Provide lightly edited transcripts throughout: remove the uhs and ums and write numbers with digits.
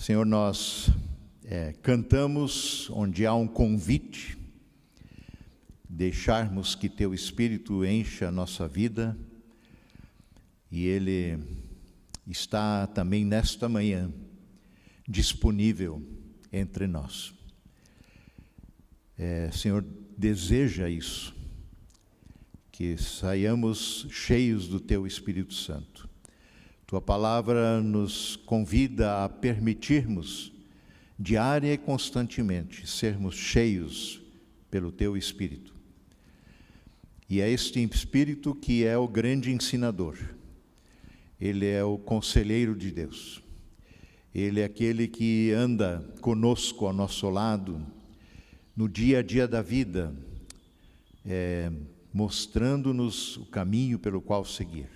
Senhor, nós cantamos onde há um convite, deixarmos que Teu Espírito encha a nossa vida, e Ele está também nesta manhã disponível entre nós. Senhor, deseja isso, que saiamos cheios do Teu Espírito Santo. Tua palavra nos convida a permitirmos, diária e constantemente, sermos cheios pelo Teu Espírito. E é este Espírito que é o grande ensinador. Ele é o conselheiro de Deus. Ele é aquele que anda conosco ao nosso lado, no dia a dia da vida, mostrando-nos o caminho pelo qual seguir.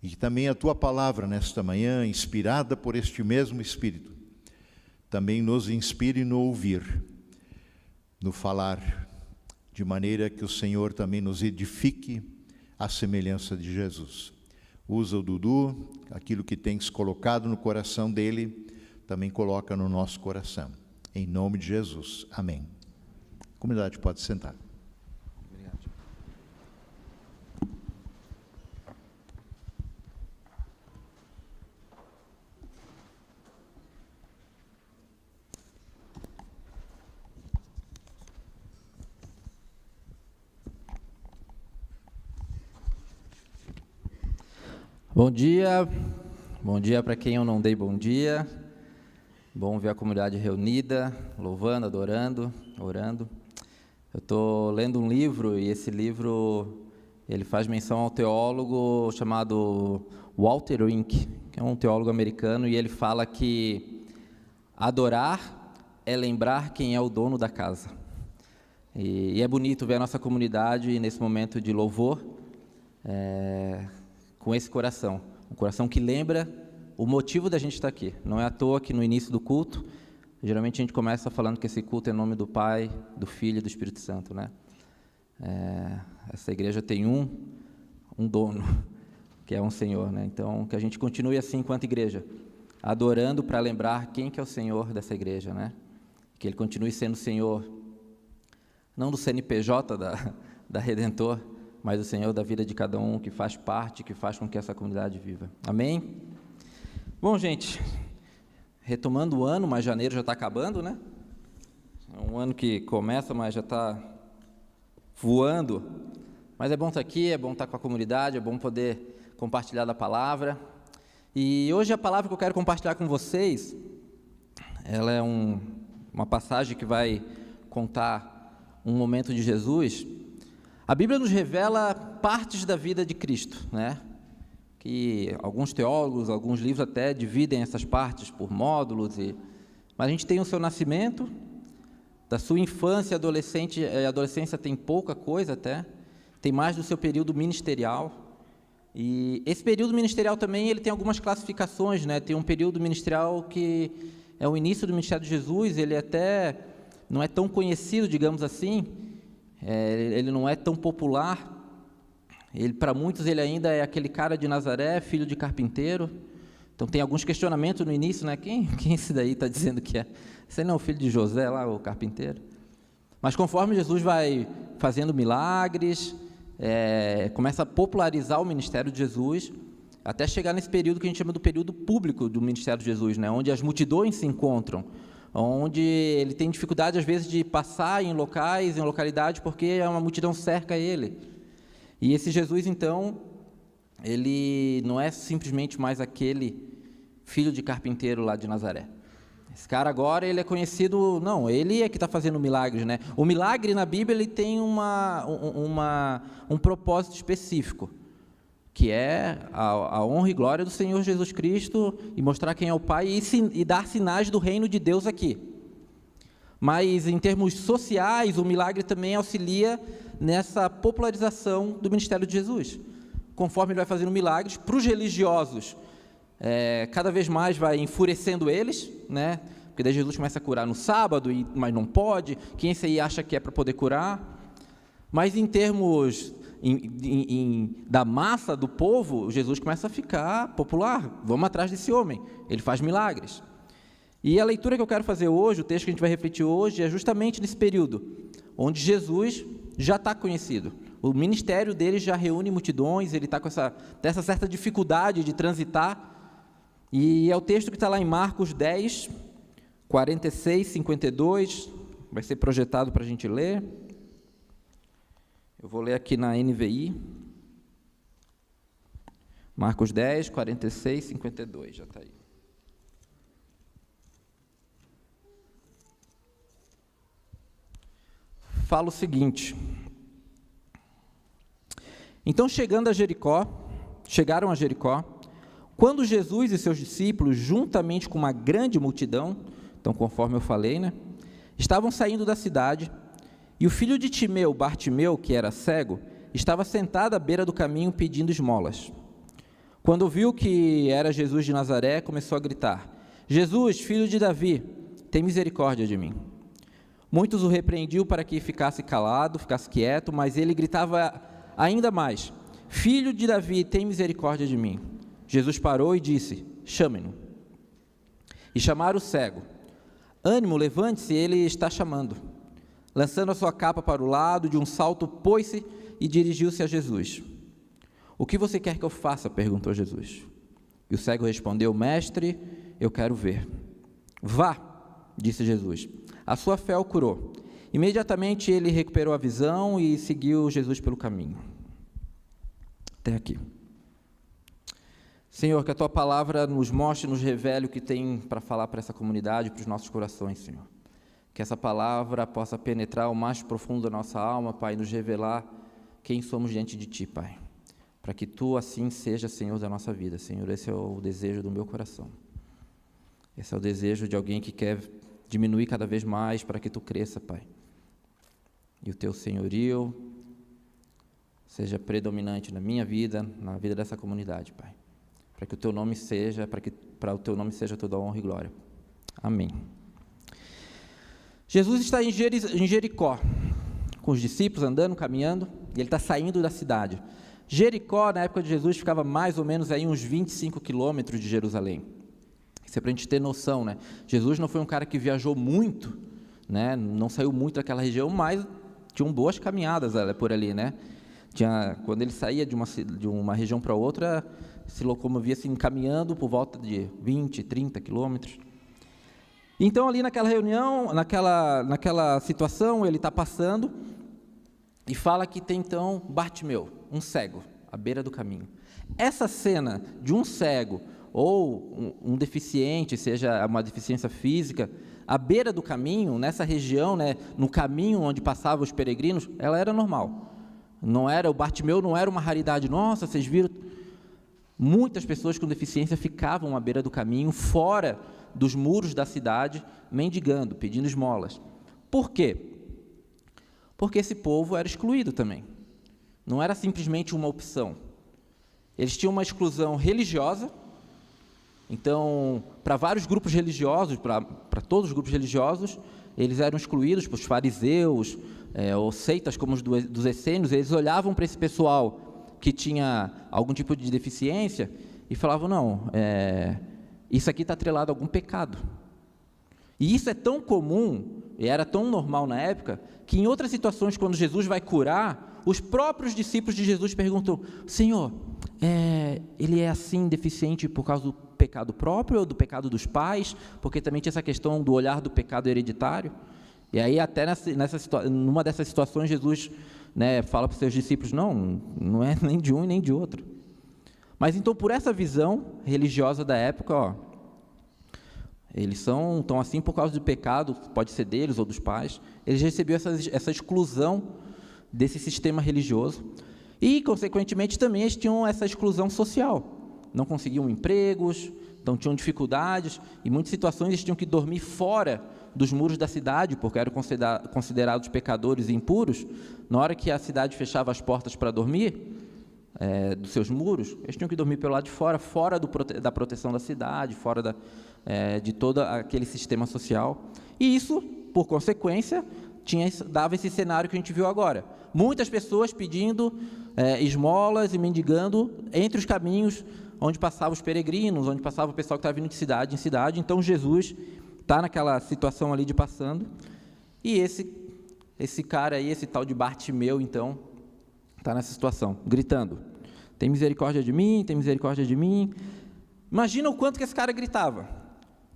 E que também a Tua palavra nesta manhã, inspirada por este mesmo Espírito, também nos inspire no ouvir, no falar, de maneira que o Senhor também nos edifique à semelhança de Jesus. Usa o Dudu, aquilo que tens colocado no coração dele, também coloca no nosso coração. Em nome de Jesus. Amém. A comunidade pode sentar. Bom dia para quem eu não dei bom dia. Bom ver a comunidade reunida, louvando, adorando, orando. Eu estou lendo um livro e esse livro ele faz menção ao teólogo chamado Walter Wink, que é um teólogo americano, e ele fala que adorar é lembrar quem é o dono da casa. E é bonito ver a nossa comunidade nesse momento de louvor, com esse coração, um coração que lembra o motivo da gente estar aqui. Não é à toa que no início do culto, geralmente a gente começa falando que esse culto é em nome do Pai, do Filho e do Espírito Santo, né? Essa igreja tem um dono, que é um Senhor, né? Então, que a gente continue assim enquanto igreja, adorando para lembrar quem que é o Senhor dessa igreja, né? Que Ele continue sendo o Senhor, não do CNPJ da Redentor, mas o Senhor da vida de cada um, que faz parte, que faz com que essa comunidade viva. Amém? Bom, gente, retomando o ano, mas janeiro já está acabando, né? É um ano que começa, mas já está voando. Mas é bom estar aqui, é bom estar com a comunidade, é bom poder compartilhar da palavra. E hoje a palavra que eu quero compartilhar com vocês, ela é uma passagem que vai contar um momento de Jesus. A Bíblia nos revela partes da vida de Cristo, né? Que alguns teólogos, alguns livros até dividem essas partes por módulos, mas a gente tem o seu nascimento, da sua infância, adolescência tem pouca coisa até, tem mais do seu período ministerial, e esse período ministerial também ele tem algumas classificações, né? Tem um período ministerial que é o início do ministério de Jesus, ele até não é tão conhecido, digamos assim, ele não é tão popular, para muitos ele ainda é aquele cara de Nazaré, filho de carpinteiro. Então tem alguns questionamentos no início, né? Quem esse daí está dizendo que é? Esse não é o filho de José lá, o carpinteiro? Mas conforme Jesus vai fazendo milagres, começa a popularizar o ministério de Jesus, até chegar nesse período que a gente chama do período público do ministério de Jesus, né? Onde as multidões se encontram, onde ele tem dificuldade às vezes de passar em locais, em localidades, porque uma multidão cerca ele. E esse Jesus, então, ele não é simplesmente mais aquele filho de carpinteiro lá de Nazaré. Esse cara agora, ele é conhecido, não, ele é que está fazendo milagres, né? O milagre na Bíblia, ele tem um propósito específico, que é a honra e glória do Senhor Jesus Cristo e mostrar quem é o Pai e dar sinais do reino de Deus aqui. Mas em termos sociais, o milagre também auxilia nessa popularização do ministério de Jesus. Conforme ele vai fazendo milagres, para os religiosos, cada vez mais vai enfurecendo eles, né? Porque daí Jesus começa a curar no sábado, mas não pode, quem esse aí acha que é para poder curar? Mas em termos da massa do povo, Jesus começa a ficar popular. Vamos atrás desse homem, ele faz milagres. E a leitura que eu quero fazer hoje, o texto que a gente vai refletir hoje, é justamente nesse período, onde Jesus já está conhecido. O ministério dele já reúne multidões, ele está com essa certa dificuldade de transitar, e é o texto que está lá em Marcos 10, 46, 52, vai ser projetado para a gente ler. Eu vou ler aqui na NVI, Marcos 10, 46, 52, já está aí. Fala o seguinte: então chegaram a Jericó, quando Jesus e seus discípulos, juntamente com uma grande multidão, então conforme eu falei, estavam saindo da cidade, e o filho de Timeu, Bartimeu, que era cego, estava sentado à beira do caminho pedindo esmolas. Quando viu que era Jesus de Nazaré, começou a gritar: Jesus, filho de Davi, tem misericórdia de mim. Muitos o repreendiam para que ficasse calado, ficasse quieto, mas ele gritava ainda mais: Filho de Davi, tem misericórdia de mim. Jesus parou e disse: Chame-no. E chamaram o cego. Ânimo, levante-se, ele está chamando. Lançando a sua capa para o lado, de um salto pôs-se e dirigiu-se a Jesus. O que você quer que eu faça? Perguntou Jesus. E o cego respondeu: Mestre, eu quero ver. Vá, disse Jesus. A sua fé o curou. Imediatamente ele recuperou a visão e seguiu Jesus pelo caminho. Até aqui. Senhor, que a Tua palavra nos mostre, nos revele o que tem para falar para essa comunidade, para os nossos corações, Senhor. Que essa palavra possa penetrar o mais profundo da nossa alma, Pai, e nos revelar quem somos diante de Ti, Pai. Para que Tu assim seja, Senhor, da nossa vida, Senhor. Esse é o desejo do meu coração. Esse é o desejo de alguém que quer diminuir cada vez mais para que Tu cresça, Pai. E o Teu senhorio seja predominante na minha vida, na vida dessa comunidade, Pai. Para que o Teu nome seja, para o Teu nome seja toda a honra e glória. Amém. Jesus está em Jericó, com os discípulos andando, caminhando, e ele está saindo da cidade. Jericó, na época de Jesus, ficava mais ou menos aí uns 25 quilômetros de Jerusalém. Isso é para a gente ter noção, Jesus não foi um cara que viajou muito, não saiu muito daquela região, mas tinham boas caminhadas por ali, quando ele saía de uma região para outra, se locomovia assim, caminhando por volta de 20, 30 quilômetros. Então ali naquela reunião, naquela situação, ele está passando e fala que tem então Bartimeu, um cego, à beira do caminho. Essa cena de um cego ou um deficiente, seja uma deficiência física, à beira do caminho, nessa região, no caminho onde passavam os peregrinos, ela era normal. O Bartimeu não era uma raridade. Nossa, vocês viram? Muitas pessoas com deficiência ficavam à beira do caminho, fora dos muros da cidade, mendigando, pedindo esmolas. Por quê? Porque esse povo era excluído também. Não era simplesmente uma opção. Eles tinham uma exclusão religiosa. Então, para vários grupos religiosos, para todos os grupos religiosos, eles eram excluídos, para os fariseus, ou seitas como os dos essênios, eles olhavam para esse pessoal que tinha algum tipo de deficiência e falavam: não, isso aqui está atrelado a algum pecado. E isso é tão comum, e era tão normal na época, que em outras situações, quando Jesus vai curar, os próprios discípulos de Jesus perguntam: Senhor, ele é assim deficiente por causa do pecado próprio ou do pecado dos pais? Porque também tinha essa questão do olhar do pecado hereditário. E aí até numa dessas situações Jesus fala para os seus discípulos: não é nem de um e nem de outro. Mas então, por essa visão religiosa da época, eles estão assim por causa do pecado, pode ser deles ou dos pais. Eles recebiam essa exclusão desse sistema religioso. E, consequentemente, também eles tinham essa exclusão social. Não conseguiam empregos, então tinham dificuldades, e em muitas situações eles tinham que dormir fora dos muros da cidade, porque eram considerados pecadores e impuros. Na hora que a cidade fechava as portas para dormir, dos seus muros, eles tinham que dormir pelo lado de fora, da proteção da cidade, fora de todo aquele sistema social. E isso, por consequência, dava esse cenário que a gente viu agora. Muitas pessoas pedindo esmolas e mendigando entre os caminhos onde passavam os peregrinos, onde passava o pessoal que estava vindo de cidade em cidade. Então Jesus está naquela situação ali de passando, e esse cara aí, esse tal de Bartimeu, então, está nessa situação, gritando, tem misericórdia de mim, tem misericórdia de mim. Imagina o quanto que esse cara gritava,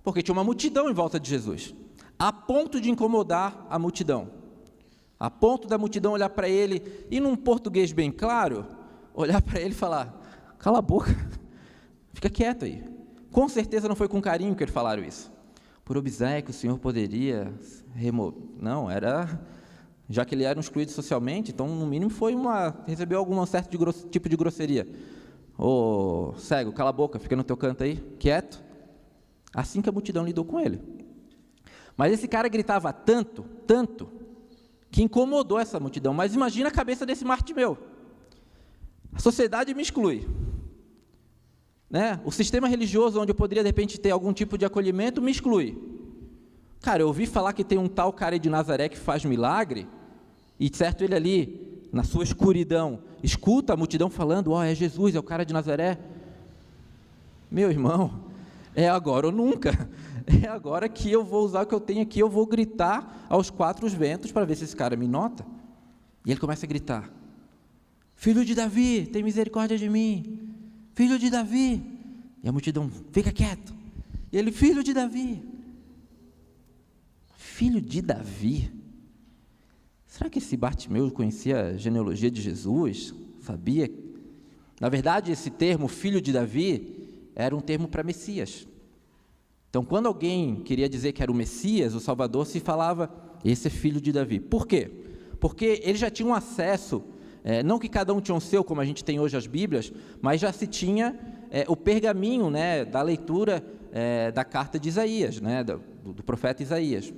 porque tinha uma multidão em volta de Jesus, a ponto de incomodar a multidão, a ponto da multidão olhar para ele, e num português bem claro, olhar para ele e falar, cala a boca, fica quieto aí. Com certeza não foi com carinho que eles falaram isso, por obséquio o Senhor poderia remover, não, era, já que ele era um excluído socialmente, então no mínimo recebeu algum certo tipo de grosseria. Ô cego, cala a boca, fica no teu canto aí, quieto. Assim que a multidão lidou com ele. Mas esse cara gritava tanto, que incomodou essa multidão. Mas imagina a cabeça desse Bartimeu. A sociedade me exclui, né? O sistema religioso, onde eu poderia de repente ter algum tipo de acolhimento, me exclui. Cara, eu ouvi falar que tem um tal cara de Nazaré que faz milagre, e certo, ele ali, na sua escuridão, escuta a multidão falando, é Jesus, é o cara de Nazaré. Meu irmão, é agora ou nunca, é agora que eu vou usar o que eu tenho aqui, eu vou gritar aos quatro ventos para ver se esse cara me nota. E ele começa a gritar, filho de Davi, tem misericórdia de mim, filho de Davi. E a multidão, fica quieto. E ele, filho de Davi. Filho de Davi? Será que esse Bartimeu conhecia a genealogia de Jesus? Sabia? Na verdade, esse termo, filho de Davi, era um termo para Messias. Então, quando alguém queria dizer que era o Messias, o Salvador, se falava, esse é filho de Davi. Por quê? Porque eles já tinham acesso, não que cada um tinha o seu, como a gente tem hoje as Bíblias, mas já se tinha o pergaminho, né, da leitura da carta de Isaías, né, do profeta Isaías.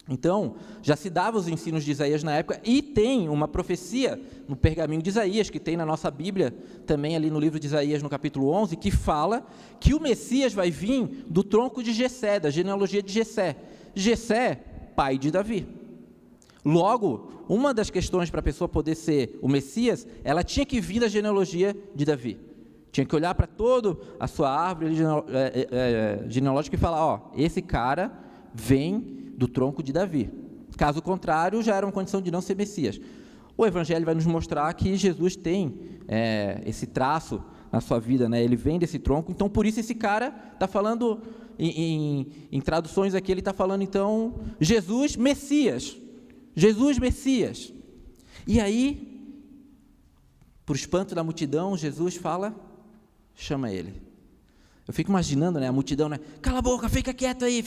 Então, já se dava os ensinos de Isaías na época, e tem uma profecia no pergaminho de Isaías, que tem na nossa Bíblia, também ali no livro de Isaías, no capítulo 11, que fala que o Messias vai vir do tronco de Jessé, da genealogia de Jessé. Jessé, pai de Davi. Logo, uma das questões para a pessoa poder ser o Messias, ela tinha que vir da genealogia de Davi. Tinha que olhar para toda a sua árvore genealógica e falar, esse cara vem do tronco de Davi. Caso contrário, já era uma condição de não ser Messias. O Evangelho vai nos mostrar que Jesus tem esse traço na sua vida, né? Ele vem desse tronco, então por isso esse cara está falando, em traduções aqui, ele está falando então, Jesus Messias. Jesus Messias. E aí, por espanto da multidão, Jesus fala, chama ele. Eu fico imaginando, né, a multidão, né, cala a boca, fica quieto aí,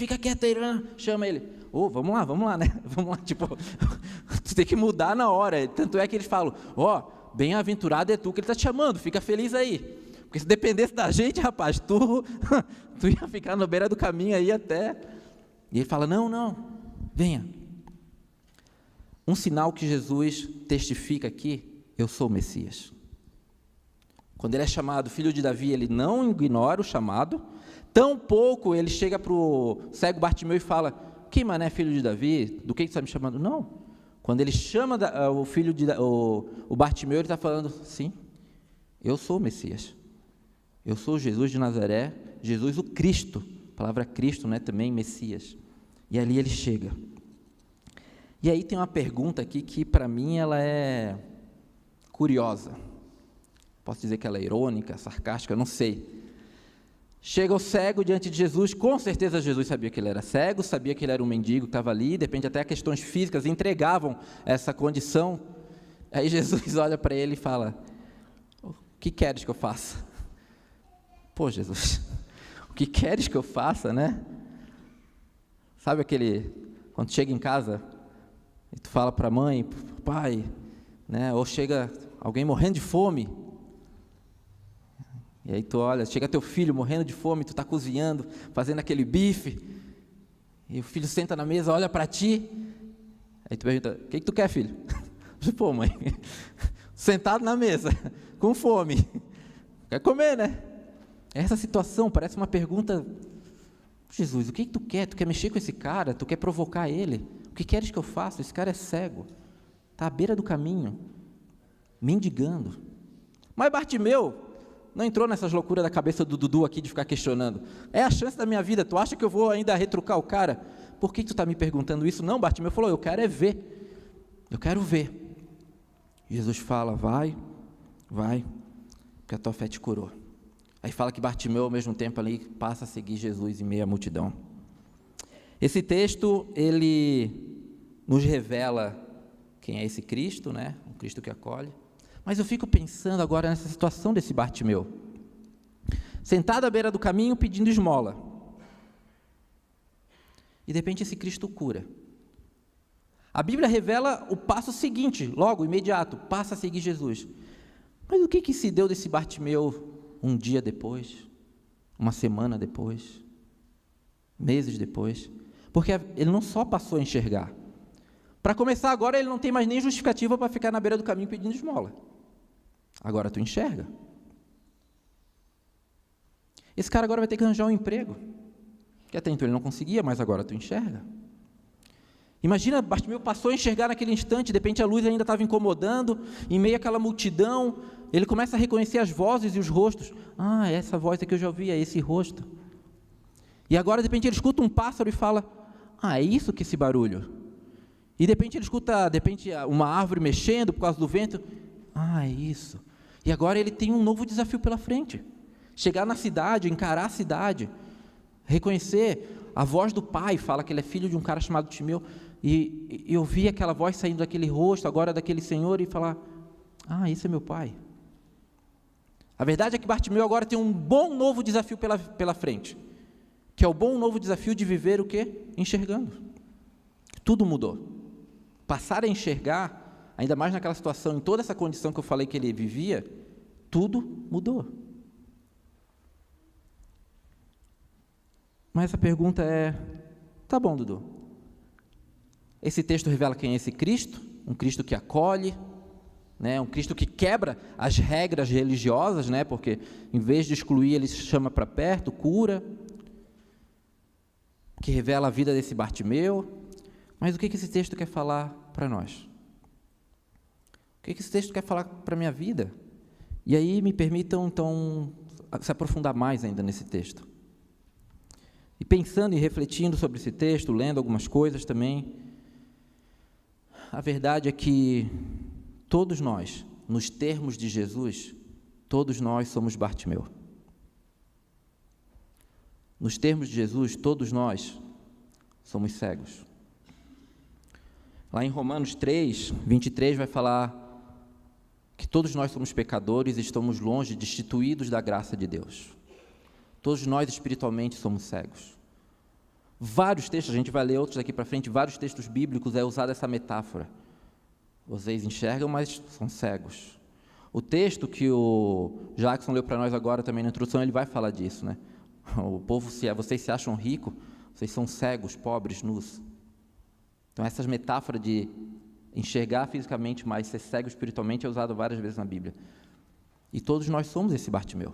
chama ele. Vamos lá, né, vamos lá, tipo, tu tem que mudar na hora, tanto é que eles falam, bem-aventurado é tu que ele está te chamando, fica feliz aí, porque se dependesse da gente, rapaz, tu ia ficar na beira do caminho aí até, e ele fala, não, venha. Um sinal que Jesus testifica aqui, eu sou o Messias. Quando ele é chamado filho de Davi, ele não ignora o chamado, tampouco ele chega para o cego Bartimeu e fala, que mané filho de Davi, do que você está me chamando? Não, quando ele chama o Bartimeu, ele está falando, sim, eu sou o Messias, eu sou Jesus de Nazaré, Jesus o Cristo, a palavra Cristo, né, também Messias, e ali ele chega. E aí tem uma pergunta aqui que para mim ela é curiosa, posso dizer que ela é irônica, sarcástica, não sei. Chega o cego diante de Jesus, com certeza Jesus sabia que ele era cego, sabia que ele era um mendigo que estava ali, de repente até questões físicas entregavam essa condição. Aí Jesus olha para ele e fala, o que queres que eu faça? Pô, Jesus, o que queres que eu faça, né? Sabe quando chega em casa e tu fala para a mãe, pro pai, né? Ou chega alguém morrendo de fome, e aí tu olha, chega teu filho morrendo de fome, tu está cozinhando, fazendo aquele bife, e o filho senta na mesa, olha para ti, aí tu pergunta, o que tu quer, filho? Pô, mãe, sentado na mesa, com fome, quer comer, né? Essa situação parece uma pergunta, Jesus, o que tu quer? Tu quer mexer com esse cara? Tu quer provocar ele? O que queres que eu faça? Esse cara é cego, está à beira do caminho, mendigando. Mas Bartimeu, Não entrou nessas loucuras da cabeça do Dudu aqui de ficar questionando. É a chance da minha vida, tu acha que eu vou ainda retrucar o cara? Por que tu está me perguntando isso? Não, Bartimeu falou, eu quero é ver. Eu quero ver. Jesus fala, vai, porque a tua fé te curou. Aí fala que Bartimeu, ao mesmo tempo ali, passa a seguir Jesus em meio à multidão. Esse texto, ele nos revela quem é esse Cristo, né? Um Cristo que acolhe. Mas eu fico pensando agora nessa situação desse Bartimeu, sentado à beira do caminho pedindo esmola, e de repente esse Cristo cura. A Bíblia revela o passo seguinte, logo, imediato, passa a seguir Jesus. Mas o que se deu desse Bartimeu um dia depois, uma semana depois, meses depois? Porque ele não só passou a enxergar. Para começar agora, ele não tem mais nem justificativa para ficar na beira do caminho pedindo esmola. Agora tu enxerga. Esse cara agora vai ter que arranjar um emprego, que até então ele não conseguia, mas agora tu enxerga. Imagina, Bartimeu passou a enxergar naquele instante, de repente a luz ainda estava incomodando, em meio àquela multidão, ele começa a reconhecer as vozes e os rostos. Ah, essa voz é que eu já ouvi, é esse rosto. E agora, de repente, ele escuta um pássaro e fala, ah, é isso que esse barulho? E de repente ele escuta, uma árvore mexendo por causa do vento. Ah, é isso. E agora ele tem um novo desafio pela frente. Chegar na cidade, encarar a cidade, reconhecer a voz do pai, fala que ele é filho de um cara chamado Timeu, e ouvir aquela voz saindo daquele rosto, agora daquele senhor, e falar, ah, esse é meu pai. A verdade é que Bartimeu agora tem um bom novo desafio pela frente, que é o bom novo desafio de viver o quê? Enxergando. Tudo mudou. Passar a enxergar, ainda mais naquela situação, em toda essa condição que eu falei que ele vivia, tudo mudou. Mas a pergunta é, tá bom, Dudu, esse texto revela quem é esse Cristo, um Cristo que acolhe, né, um Cristo que quebra as regras religiosas, né, porque em vez de excluir, ele se chama para perto, cura, que revela a vida desse Bartimeu. Mas o que esse texto quer falar para nós? O que esse texto quer falar para a minha vida? E aí me permitam, então, se aprofundar mais ainda nesse texto. E pensando e refletindo sobre esse texto, lendo algumas coisas também, a verdade é que todos nós, nos termos de Jesus, todos nós somos Bartimeu. Nos termos de Jesus, todos nós somos cegos. Lá em Romanos 3, 23, vai falar que todos nós somos pecadores e estamos longe, destituídos da graça de Deus. Todos nós espiritualmente somos cegos. Vários textos, a gente vai ler outros daqui para frente, vários textos bíblicos é usada essa metáfora. Vocês enxergam, mas são cegos. O texto que o Jackson leu para nós agora também na introdução, ele vai falar disso, né? O povo, vocês se acham ricos, vocês são cegos, pobres, nus. Então essas metáforas de enxergar fisicamente, mas ser cego espiritualmente é usado várias vezes na Bíblia. E todos nós somos esse Bartimeu.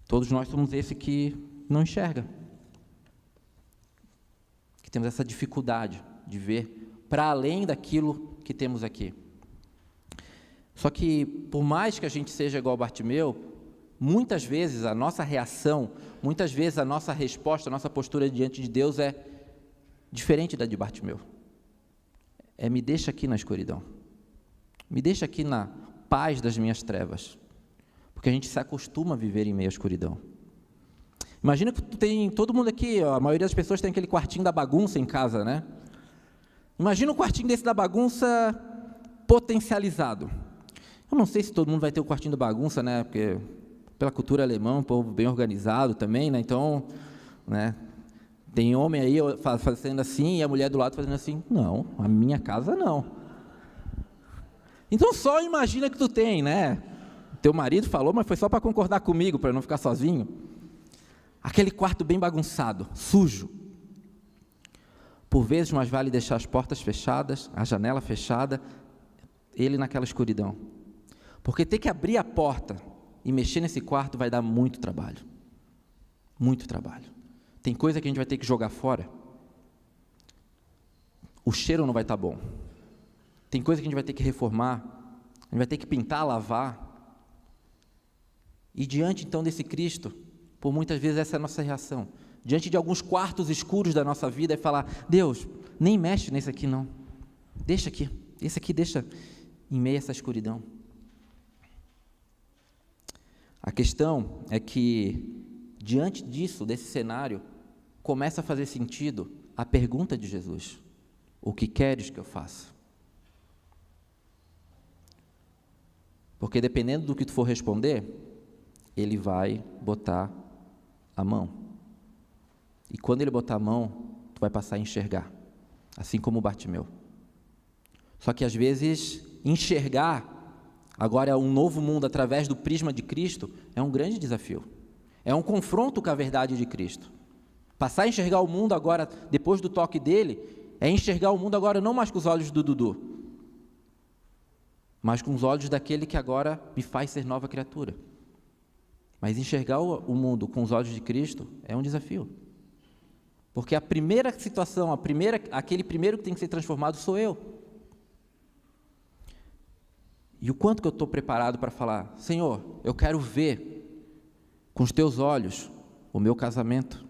Todos nós somos esse que não enxerga. Que temos essa dificuldade de ver para além daquilo que temos aqui. Só que, por mais que a gente seja igual ao Bartimeu, muitas vezes a nossa reação, muitas vezes a nossa resposta, a nossa postura diante de Deus é diferente da de Bartimeu. Me deixa aqui na escuridão. Me deixa aqui na paz das minhas trevas. Porque a gente se acostuma a viver em meio à escuridão. Imagina que todo mundo aqui, a maioria das pessoas tem aquele quartinho da bagunça em casa, né? Imagina um quartinho desse da bagunça potencializado. Eu não sei se todo mundo vai ter o quartinho da bagunça, né? Porque pela cultura alemã, um povo bem organizado também, né? Então, né? Tem homem aí fazendo assim e a mulher do lado fazendo assim. Não, a minha casa não. Então só imagina que tu tem, né? Teu marido falou, mas foi só para concordar comigo, para não ficar sozinho. Aquele quarto bem bagunçado, sujo. Por vezes, mais vale deixar as portas fechadas, a janela fechada, ele naquela escuridão. Porque ter que abrir a porta e mexer nesse quarto vai dar muito trabalho. Muito trabalho. Tem coisa que a gente vai ter que jogar fora. O cheiro não vai estar bom. Tem coisa que a gente vai ter que reformar. A gente vai ter que pintar, lavar. E diante então desse Cristo, por muitas vezes essa é a nossa reação, diante de alguns quartos escuros da nossa vida, é falar: Deus, nem mexe nesse aqui não, deixa aqui, esse aqui deixa em meio a essa escuridão. A questão é que, diante disso, desse cenário, começa a fazer sentido a pergunta de Jesus: o que queres que eu faça? Porque dependendo do que tu for responder, ele vai botar a mão. E quando ele botar a mão, tu vai passar a enxergar, assim como o Bartimeu. Só que às vezes, enxergar agora um novo mundo através do prisma de Cristo é um grande desafio. É um confronto com a verdade de Cristo. Passar a enxergar o mundo agora, depois do toque dele, é enxergar o mundo agora não mais com os olhos do Dudu, mas com os olhos daquele que agora me faz ser nova criatura. Mas enxergar o mundo com os olhos de Cristo é um desafio. Porque a primeira situação, aquele primeiro que tem que ser transformado sou eu. E o quanto que eu estou preparado para falar: Senhor, eu quero ver com os teus olhos o meu casamento.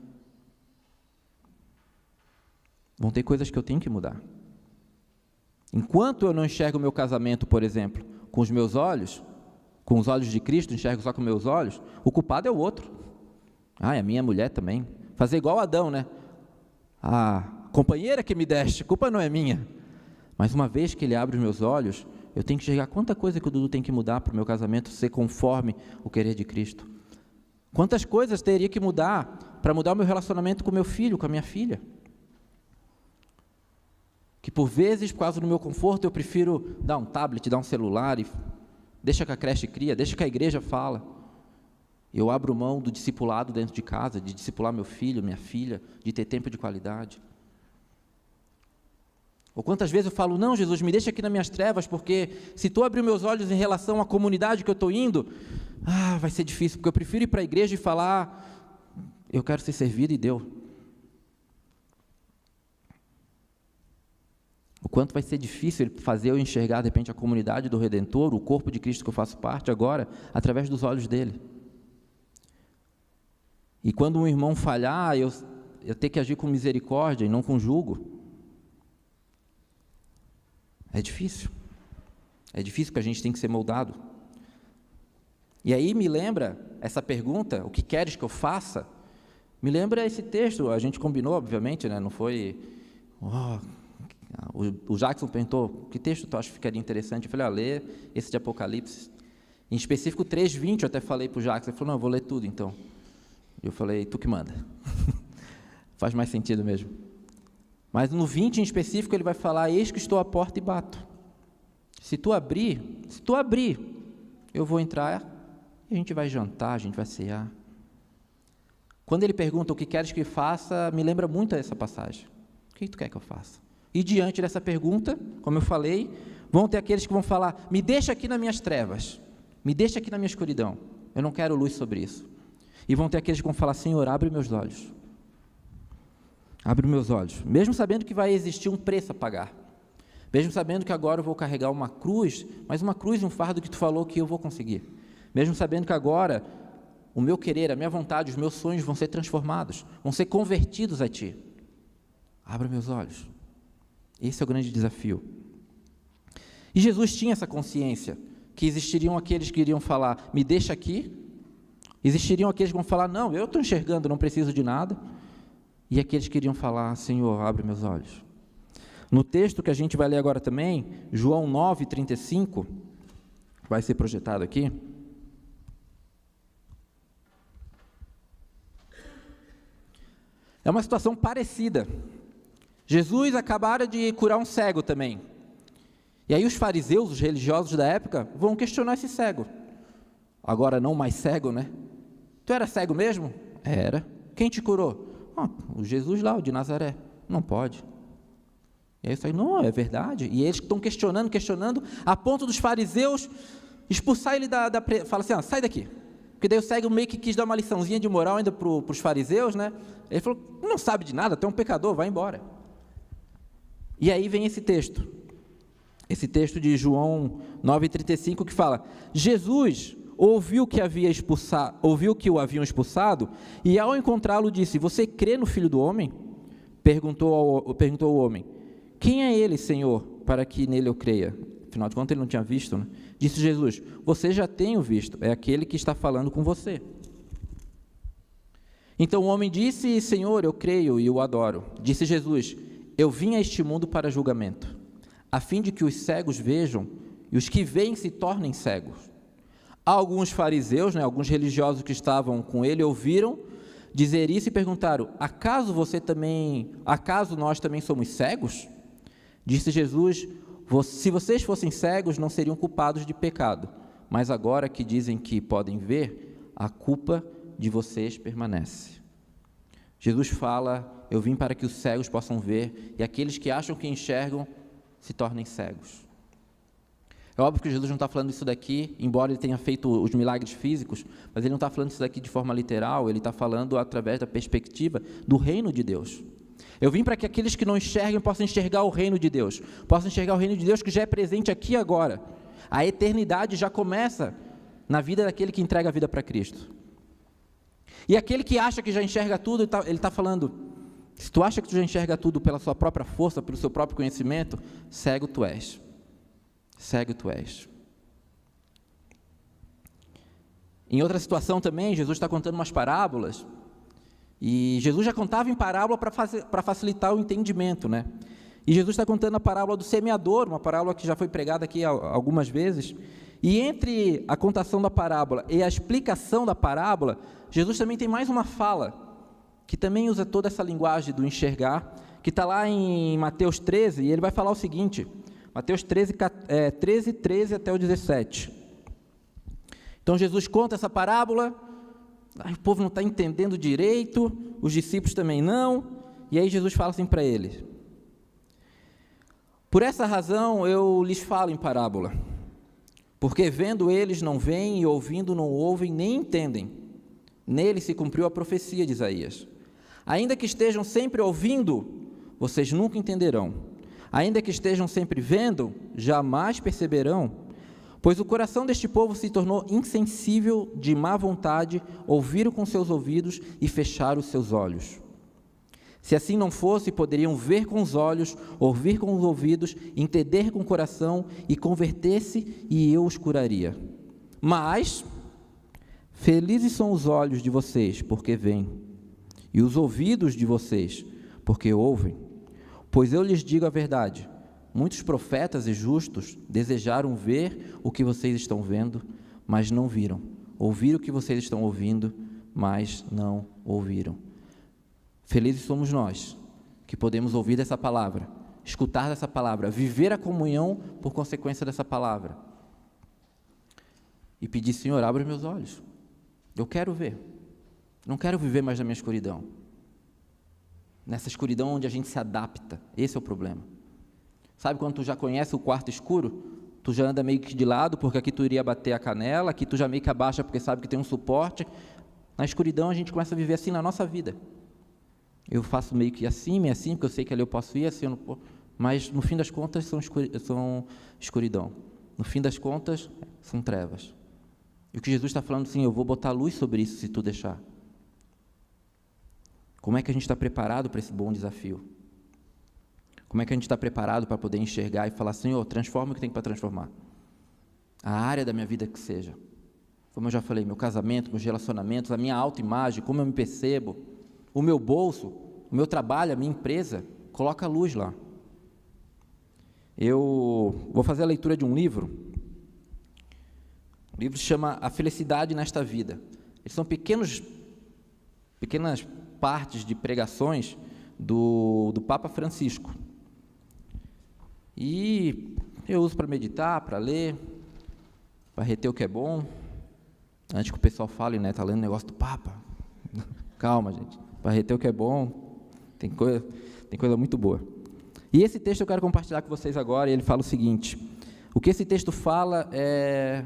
Vão ter coisas que eu tenho que mudar. Enquanto eu não enxergo o meu casamento, por exemplo, com os meus olhos, com os olhos de Cristo, enxergo só com meus olhos, o culpado é o outro. É a minha mulher também. Fazer igual Adão, né? A companheira que me deste, a culpa não é minha. Mas uma vez que ele abre os meus olhos, eu tenho que enxergar quanta coisa que o Dudu tem que mudar para o meu casamento ser conforme o querer de Cristo. Quantas coisas teria que mudar para mudar o meu relacionamento com meu filho, com a minha filha. Que por vezes, por causa do meu conforto, eu prefiro dar um tablet, dar um celular, e deixa que a creche cria, deixa que a igreja fala. Eu abro mão do discipulado dentro de casa, de discipular meu filho, minha filha, de ter tempo de qualidade. Ou quantas vezes eu falo: não, Jesus, me deixa aqui nas minhas trevas, porque se tu abrir meus olhos em relação à comunidade que eu estou indo, vai ser difícil, porque eu prefiro ir para a igreja e falar: eu quero ser servido, e deu. O quanto vai ser difícil fazer eu enxergar, de repente, a comunidade do Redentor, o corpo de Cristo que eu faço parte agora, através dos olhos dele. E quando um irmão falhar, eu ter que agir com misericórdia e não com julgo. É difícil. É difícil, porque a gente tem que ser moldado. E aí me lembra essa pergunta: o que queres que eu faça? Me lembra esse texto, a gente combinou, obviamente, né? Não foi... O Jackson perguntou: que texto tu acha que ficaria interessante? Eu falei: lê esse de Apocalipse. Em específico 3:20, eu até falei para o Jackson. Ele falou: não, eu vou ler tudo então. Eu falei: tu que manda. Faz mais sentido mesmo. Mas no 20 em específico ele vai falar: eis que estou à porta e bato. Se tu abrir, eu vou entrar e a gente vai jantar, a gente vai cear. Quando ele pergunta: o que queres que faça? Me lembra muito essa passagem. O que tu quer que eu faça? E diante dessa pergunta, como eu falei, vão ter aqueles que vão falar: me deixa aqui nas minhas trevas, me deixa aqui na minha escuridão, eu não quero luz sobre isso. E vão ter aqueles que vão falar: Senhor, abre meus olhos. Abre meus olhos, mesmo sabendo que vai existir um preço a pagar, mesmo sabendo que agora eu vou carregar uma cruz, mas uma cruz e um fardo que tu falou que eu vou conseguir, mesmo sabendo que agora o meu querer, a minha vontade, os meus sonhos vão ser transformados, vão ser convertidos a Ti. Abra meus olhos. Esse é o grande desafio. E Jesus tinha essa consciência, que existiriam aqueles que iriam falar: me deixa aqui, existiriam aqueles que vão falar: não, eu estou enxergando, não preciso de nada, e aqueles que iriam falar: Senhor, abre meus olhos. No texto que a gente vai ler agora também, João 9:35, vai ser projetado aqui. É uma situação parecida. Jesus acabara de curar um cego também. E aí os fariseus, os religiosos da época, vão questionar esse cego. Agora não mais cego, né? Tu era cego mesmo? Era. Quem te curou? O Jesus lá, o de Nazaré. Não pode. E aí eu falei: não, é verdade. E eles estão questionando, a ponto dos fariseus expulsar ele fala assim: sai daqui. Porque daí o cego meio que quis dar uma liçãozinha de moral ainda para os fariseus, né? Ele falou: não sabe de nada, tu é um pecador, vai embora. E aí vem esse texto de João 9:35, que fala: Jesus, ouviu que o haviam expulsado, e ao encontrá-lo disse: você crê no Filho do Homem? Perguntou o homem: quem é ele, Senhor, para que nele eu creia? Afinal de contas ele não tinha visto, né? Disse Jesus: você já tem o visto, é aquele que está falando com você. Então o homem disse: Senhor, eu creio e o adoro. Disse Jesus: eu vim a este mundo para julgamento, a fim de que os cegos vejam e os que veem se tornem cegos. Alguns fariseus, alguns religiosos que estavam com ele, ouviram dizer isso e perguntaram: acaso nós também somos cegos? Disse Jesus: se vocês fossem cegos, não seriam culpados de pecado, mas agora que dizem que podem ver, a culpa de vocês permanece. Jesus fala: eu vim para que os cegos possam ver, e aqueles que acham que enxergam se tornem cegos. É óbvio que Jesus não está falando isso daqui, embora ele tenha feito os milagres físicos, mas ele não está falando isso daqui de forma literal, ele está falando através da perspectiva do reino de Deus. Eu vim para que aqueles que não enxerguem possam enxergar o reino de Deus, possam enxergar o reino de Deus que já é presente aqui e agora. A eternidade já começa na vida daquele que entrega a vida para Cristo. E aquele que acha que já enxerga tudo, ele está falando: se tu acha que tu já enxerga tudo pela sua própria força, pelo seu próprio conhecimento, cego tu és. Cego tu és. Em outra situação também, Jesus está contando umas parábolas, e Jesus já contava em parábola para facilitar o entendimento, né? E Jesus está contando a parábola do semeador, uma parábola que já foi pregada aqui algumas vezes, e entre a contação da parábola e a explicação da parábola, Jesus também tem mais uma fala, que também usa toda essa linguagem do enxergar, que está lá em Mateus 13, e ele vai falar o seguinte, Mateus 13, 13 até o 17. Então Jesus conta essa parábola, o povo não está entendendo direito, os discípulos também não, e aí Jesus fala assim para eles: por essa razão eu lhes falo em parábola, porque vendo eles não veem e ouvindo não ouvem nem entendem. Nele se cumpriu a profecia de Isaías. Ainda que estejam sempre ouvindo, vocês nunca entenderão. Ainda que estejam sempre vendo, jamais perceberão, pois o coração deste povo se tornou insensível, de má vontade, ouviram com seus ouvidos e fecharam os seus olhos. Se assim não fosse, poderiam ver com os olhos, ouvir com os ouvidos, entender com o coração e converter-se, e eu os curaria. Mas felizes são os olhos de vocês, porque veem, e os ouvidos de vocês, porque ouvem. Pois eu lhes digo a verdade, muitos profetas e justos desejaram ver o que vocês estão vendo, mas não viram. Ouvir o que vocês estão ouvindo, mas não ouviram. Felizes somos nós, que podemos ouvir dessa palavra, escutar dessa palavra, viver a comunhão por consequência dessa palavra. E pedir: Senhor, abre os meus olhos. Eu quero ver. Não quero viver mais na minha escuridão. Nessa escuridão onde a gente se adapta, esse é o problema. Sabe quando tu já conhece o quarto escuro, tu já anda meio que de lado, porque aqui tu iria bater a canela, aqui tu já meio que abaixa porque sabe que tem um suporte. Na escuridão a gente começa a viver assim na nossa vida. Eu faço meio que assim, porque eu sei que ali eu posso ir, assim eu não posso, mas no fim das contas são escuridão. No fim das contas são trevas. E o que Jesus está falando assim: eu vou botar luz sobre isso se tu deixar. Como é que a gente está preparado para esse bom desafio? Como é que a gente está preparado para poder enxergar e falar: Senhor, transforma o que tem para transformar? A área da minha vida que seja. Como eu já falei, meu casamento, meus relacionamentos, a minha autoimagem, como eu me percebo, o meu bolso, o meu trabalho, a minha empresa, coloca a luz lá. Eu vou fazer a leitura de um livro. O livro se chama A Felicidade Nesta Vida. Eles são pequenas partes de pregações do Papa Francisco. E eu uso para meditar, para ler, para reter o que é bom. Antes que o pessoal fale, né, está lendo o negócio do Papa. Calma, gente. Para reter o que é bom, tem coisa muito boa. E esse texto eu quero compartilhar com vocês agora, e ele fala o seguinte: o que esse texto fala é...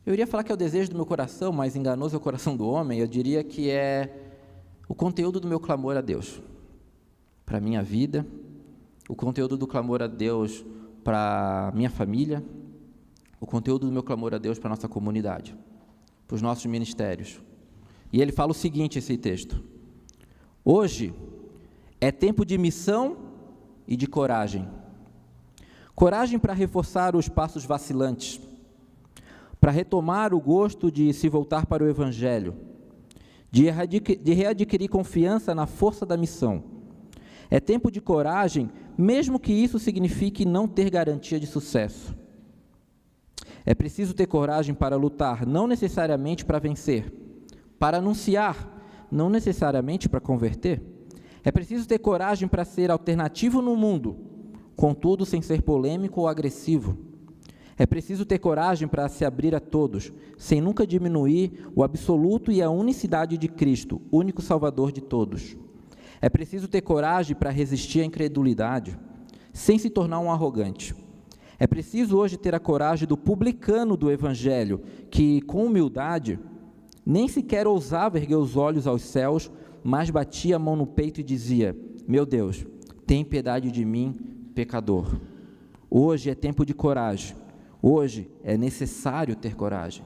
Eu iria falar que é o desejo do meu coração, mas enganoso é o coração do homem. Eu diria que é o conteúdo do meu clamor a Deus, para a minha vida, o conteúdo do clamor a Deus para a minha família, o conteúdo do meu clamor a Deus para a nossa comunidade, para os nossos ministérios. E ele fala o seguinte, esse texto: hoje é tempo de missão e de coragem. Coragem para reforçar os passos vacilantes, para retomar o gosto de se voltar para o Evangelho, de readquirir confiança na força da missão. É tempo de coragem, mesmo que isso signifique não ter garantia de sucesso. É preciso ter coragem para lutar, não necessariamente para vencer, para anunciar, não necessariamente para converter. É preciso ter coragem para ser alternativo no mundo, contudo sem ser polêmico ou agressivo. É preciso ter coragem para se abrir a todos, sem nunca diminuir o absoluto e a unicidade de Cristo, único Salvador de todos. É preciso ter coragem para resistir à incredulidade, sem se tornar um arrogante. É preciso hoje ter a coragem do publicano do Evangelho, que, com humildade, nem sequer ousava erguer os olhos aos céus, mas batia a mão no peito e dizia: meu Deus, tem piedade de mim, pecador. Hoje é tempo de coragem. Hoje é necessário ter coragem.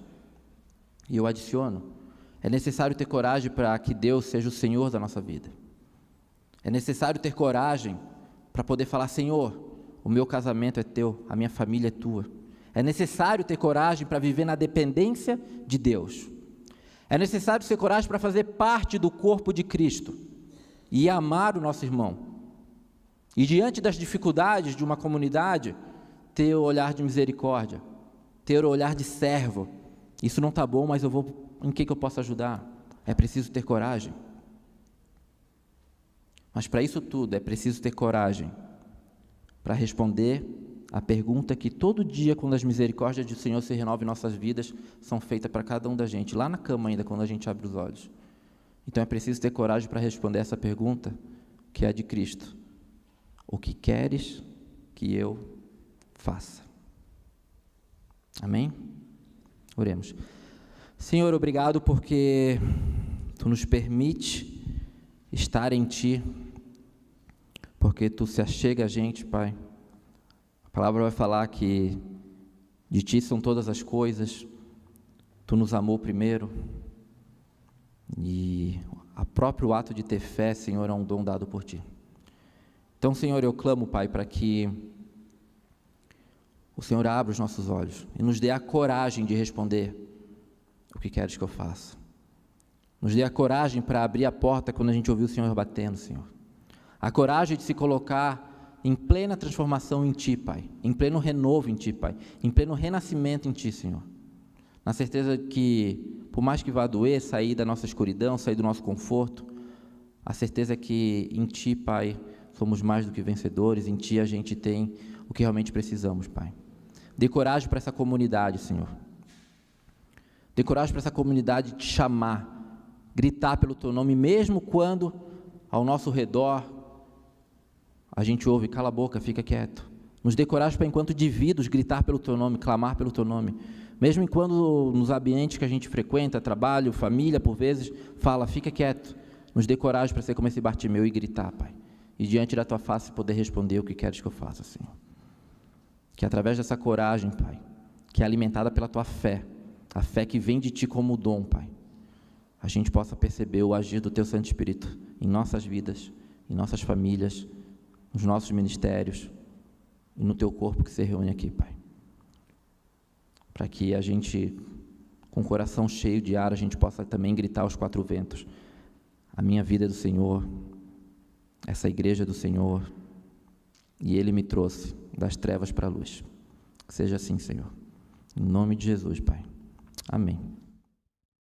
E eu adiciono, é necessário ter coragem para que Deus seja o Senhor da nossa vida. É necessário ter coragem para poder falar: Senhor, o meu casamento é teu, a minha família é tua. É necessário ter coragem para viver na dependência de Deus. É necessário ter coragem para fazer parte do corpo de Cristo e amar o nosso irmão. E diante das dificuldades de uma comunidade, ter o olhar de misericórdia, ter o olhar de servo. Isso não está bom, mas em que eu posso ajudar? É preciso ter coragem. Mas para isso tudo é preciso ter coragem para responder a pergunta que todo dia, quando as misericórdias do Senhor se renovam em nossas vidas, são feitas para cada um da gente, lá na cama ainda, quando a gente abre os olhos. Então é preciso ter coragem para responder essa pergunta, que é a de Cristo: o que queres que eu faça? Amém? Oremos. Senhor, obrigado porque Tu nos permite estar em Ti, porque Tu se achega a gente, Pai. A palavra vai falar que de Ti são todas as coisas, Tu nos amou primeiro, e o próprio ato de ter fé, Senhor, é um dom dado por Ti. Então, Senhor, eu clamo, Pai, para que o Senhor abra os nossos olhos e nos dê a coragem de responder: o que queres que eu faça? Nos dê a coragem para abrir a porta quando a gente ouvir o Senhor batendo, Senhor. A coragem de se colocar em plena transformação em Ti, Pai, em pleno renovo em Ti, Pai, em pleno renascimento em Ti, Senhor. Na certeza que, por mais que vá doer, sair da nossa escuridão, sair do nosso conforto, a certeza é que em Ti, Pai, somos mais do que vencedores, em Ti a gente tem o que realmente precisamos, Pai. Dê coragem para essa comunidade, Senhor. Dê coragem para essa comunidade te chamar, gritar pelo Teu nome, mesmo quando ao nosso redor a gente ouve: cala a boca, fica quieto. Nos dê coragem para, enquanto indivíduos, gritar pelo Teu nome, clamar pelo Teu nome. Mesmo quando nos ambientes que a gente frequenta, trabalho, família, por vezes, fala: fica quieto. Nos dê coragem para ser como esse Bartimeu e gritar, Pai. E diante da Tua face poder responder: o que queres que eu faça, Senhor? Que através dessa coragem, Pai, que é alimentada pela Tua fé, a fé que vem de Ti como dom, Pai, a gente possa perceber o agir do Teu Santo Espírito em nossas vidas, em nossas famílias, nos nossos ministérios e no Teu corpo que se reúne aqui, Pai. Para que a gente, com o coração cheio de ar, a gente possa também gritar aos quatro ventos: a minha vida é do Senhor, essa igreja é do Senhor, e Ele me trouxe das trevas para a luz. Que seja assim, Senhor. Em nome de Jesus, Pai. Amém.